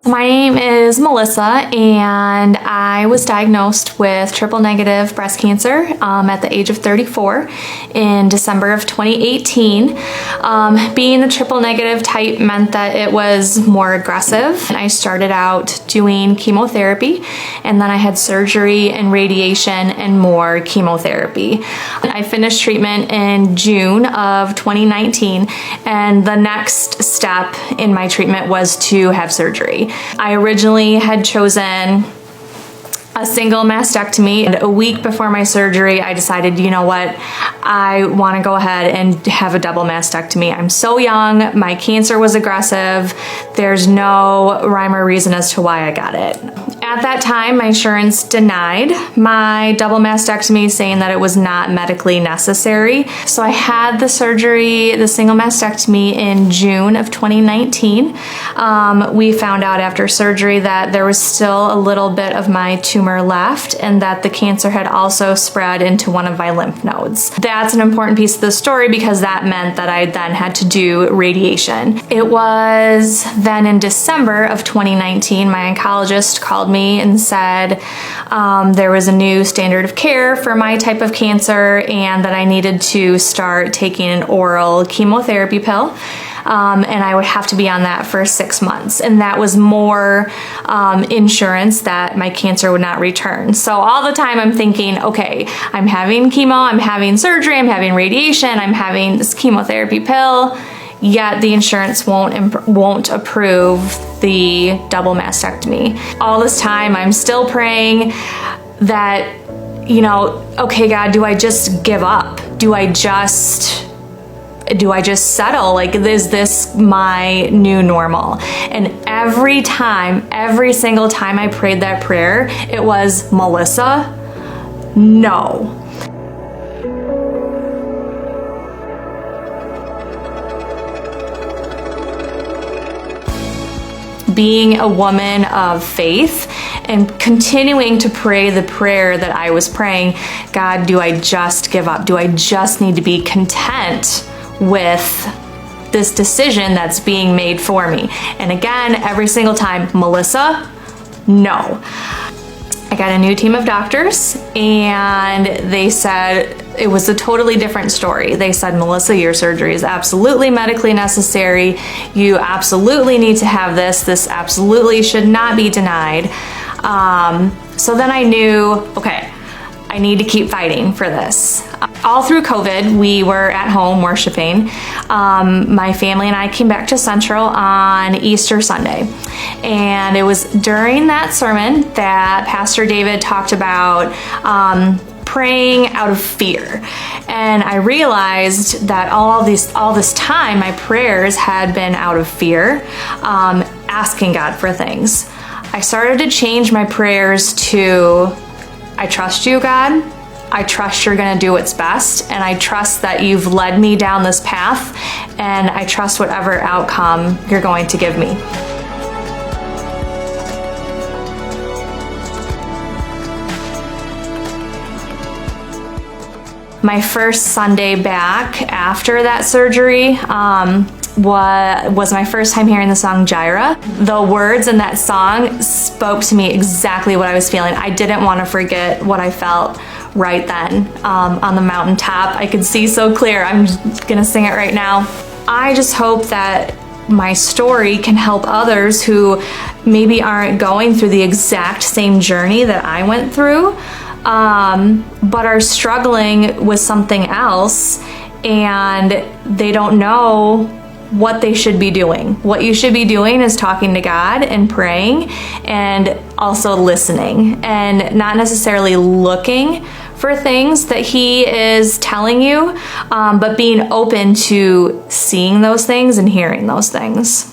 My name is Melissa, and I was diagnosed with triple-negative breast cancer at the age of 34 in December of 2018. Being the triple-negative type meant that it was more aggressive. I started out doing chemotherapy, and then I had surgery and radiation and more chemotherapy. I finished treatment in June of 2019, and the next step in my treatment was to have surgery. I originally had chosen a single mastectomy, and a week before my surgery I decided, you know what, I want to go ahead and have a double mastectomy. I'm so young, my cancer was aggressive, there's no rhyme or reason as to why I got it. At that time, my insurance denied my double mastectomy, saying that it was not medically necessary. So I had the surgery, the single mastectomy, in June of 2019. We found out after surgery that there was still a little bit of my tumor left, and that the cancer had also spread into one of my lymph nodes. That's an important piece of the story because that meant that I then had to do radiation. It was then in December of 2019, my oncologist called me and said there was a new standard of care for my type of cancer, and that I needed to start taking an oral chemotherapy pill. And I would have to be on that for 6 months. And that was more insurance that my cancer would not return. So all the time I'm thinking, okay, I'm having chemo, I'm having surgery, I'm having radiation, I'm having this chemotherapy pill, yet the insurance won't approve the double mastectomy. All this time I'm still praying that, you know, okay, God, do I just give up? Do I just settle? Like, is this my new normal? And every single time I prayed that prayer, it was, Melissa, no. Being a woman of faith and continuing to pray the prayer that I was praying, God, do I just give up? Do I just need to be content with this decision that's being made for me? And again, every single time, Melissa, no. I got a new team of doctors, and they said it was a totally different story. They said, Melissa, your surgery is absolutely medically necessary. You absolutely need to have this. This absolutely should not be denied. So then I knew, okay, I need to keep fighting for this. All through COVID, we were at home worshiping. My family and I came back to Central on Easter Sunday. And it was during that sermon that Pastor David talked about praying out of fear. And I realized that all this time, my prayers had been out of fear, asking God for things. I started to change my prayers to, I trust you, God. I trust you're gonna do what's best, and I trust that you've led me down this path, and I trust whatever outcome you're going to give me. My first Sunday back after that surgery was my first time hearing the song Jireh. The words in that song spoke to me exactly what I was feeling. I didn't want to forget what I felt right then on the mountaintop. I could see so clear. I'm just gonna sing it right now. I just hope that my story can help others who maybe aren't going through the exact same journey that I went through, but are struggling with something else, and they don't know what they should be doing. What you should be doing is talking to God and praying, and also listening, and not necessarily looking for things that He is telling you, but being open to seeing those things and hearing those things.